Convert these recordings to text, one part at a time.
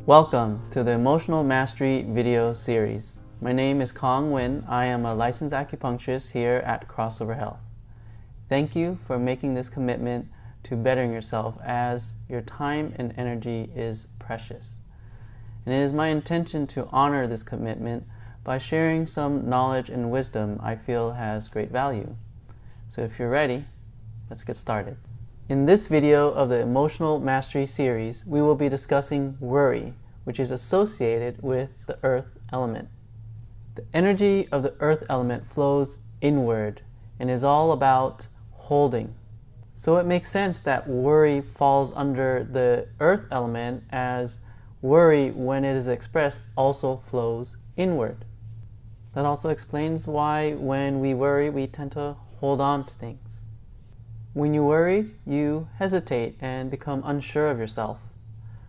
Welcome to the Emotional Mastery video series. My name is Kong Nguyen. I am a licensed acupuncturist here at Crossover Health. Thank you for making this commitment to bettering yourself, as your time and energy is precious. And it is my intention to honor this commitment by sharing some knowledge and wisdom I feel has great value. So if you're ready, let's get started. In this video of the Emotional Mastery series, we will be discussing worry, which is associated with the earth element. The energy of the earth element flows inward and is all about holding. So it makes sense that worry falls under the earth element, as worry, when it is expressed, also flows inward. That also explains why when we worry, we tend to hold on to things. When you worry, you hesitate and become unsure of yourself.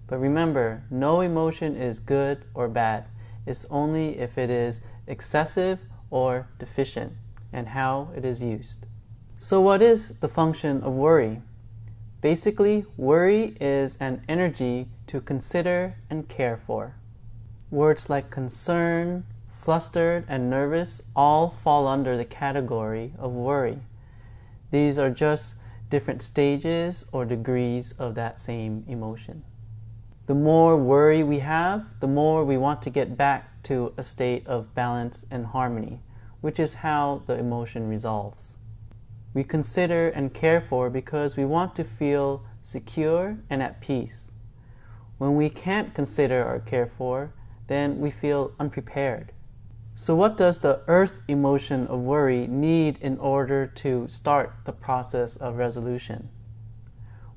But remember, no emotion is good or bad. It's only if it is excessive or deficient, and how it is used. So what is the function of worry? Basically, worry is an energy to consider and care for. Words like concern, flustered, and nervous all fall under the category of worry. These are just different stages or degrees of that same emotion. The more worry we have, the more we want to get back to a state of balance and harmony, which is how the emotion resolves. We consider and care for because we want to feel secure and at peace. When we can't consider or care for, then we feel unprepared. So what does the earth emotion of worry need in order to start the process of resolution?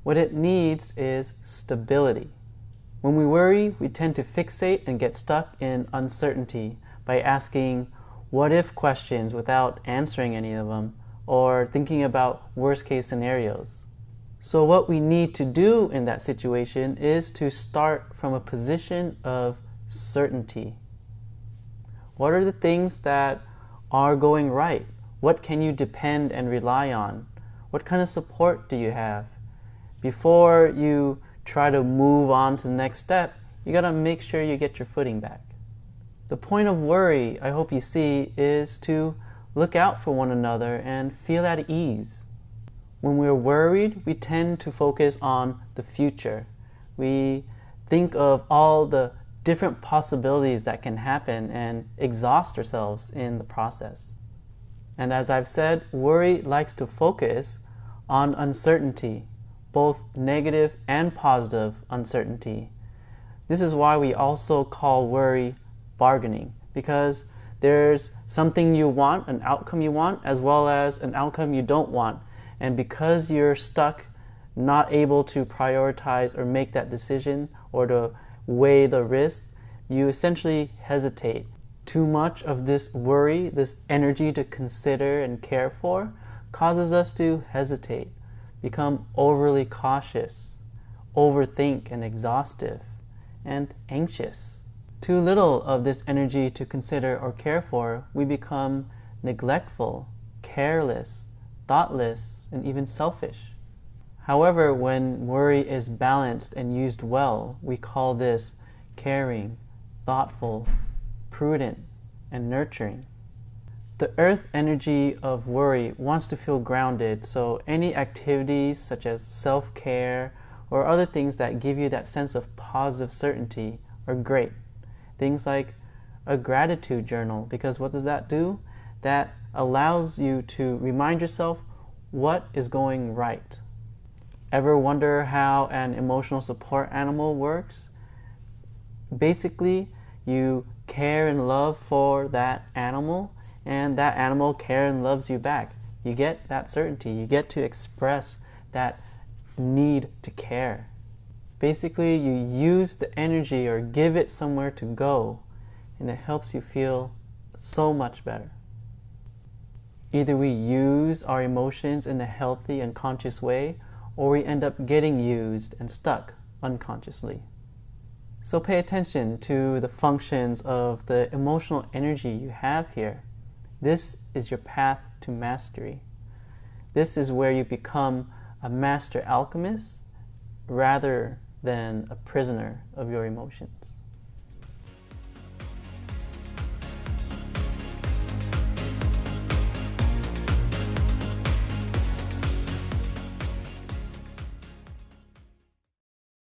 What it needs is stability. When we worry, we tend to fixate and get stuck in uncertainty by asking what-if questions without answering any of them, or thinking about worst-case scenarios. So what we need to do in that situation is to start from a position of certainty. What are the things that are going right? What can you depend and rely on? What kind of support do you have? Before you try to move on to the next step, you gotta make sure you get your footing back. The point of worry, I hope you see, is to look out for one another and feel at ease. When we're worried, we tend to focus on the future. We think of all the different possibilities that can happen and exhaust ourselves in the process. And as I've said, worry likes to focus on uncertainty, both negative and positive uncertainty. This is why we also call worry bargaining, because there's something you want, an outcome you want, as well as an outcome you don't want. And because you're stuck, not able to prioritize or make that decision or to weigh the risk, you essentially hesitate. Too much of this worry, this energy to consider and care for, causes us to hesitate, become overly cautious, overthink and exhaustive, and anxious. Too little of this energy to consider or care for, we become neglectful, careless, thoughtless, and even selfish. However, when worry is balanced and used well, we call this caring, thoughtful, prudent, and nurturing. The earth energy of worry wants to feel grounded, so any activities such as self-care or other things that give you that sense of positive certainty are great. Things like a gratitude journal, because what does that do? That allows you to remind yourself what is going right. Ever wonder how an emotional support animal works? Basically, you care and love for that animal, and that animal cares and loves you back. You get that certainty. You get to express that need to care. Basically, you use the energy or give it somewhere to go, and it helps you feel so much better. Either we use our emotions in a healthy and conscious way, or we end up getting used and stuck unconsciously. So pay attention to the functions of the emotional energy you have here. This is your path to mastery. This is where you become a master alchemist rather than a prisoner of your emotions.